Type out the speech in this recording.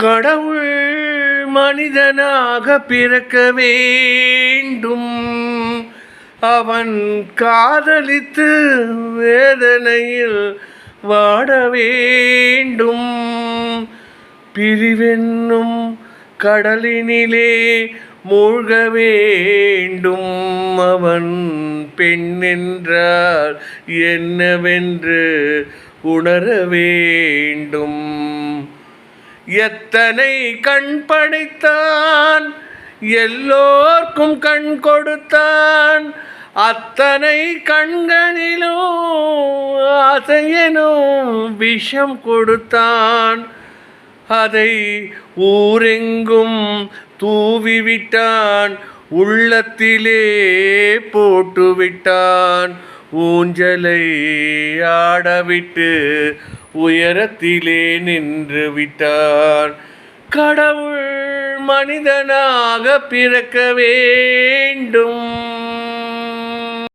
கடவுள் மனிதனாக பிறக்க வேண்டும். அவன் காதலித்து வேதனையில் வாட வேண்டும். பிரிவென்னும் கடலினிலே மூழ்க வேண்டும். அவன் பெண்ணென்றால் என்னவென்று உணர வேண்டும். எத்தனை கண் படைத்தான், எல்லோர்க்கும் கண் கொடுத்தான். அத்தனை கண்களிலும் ஆசையெனும் விஷம் கொடுத்தான். அதை ஊரெங்கும் தூவிவிட்டான், உள்ளத்திலே போட்டுவிட்டான். ஊஞ்சலை ஆடவிட்டு உயரத்திலே நின்று விட்டான். கடவுள் மனிதனாக பிறக்க வேண்டும்.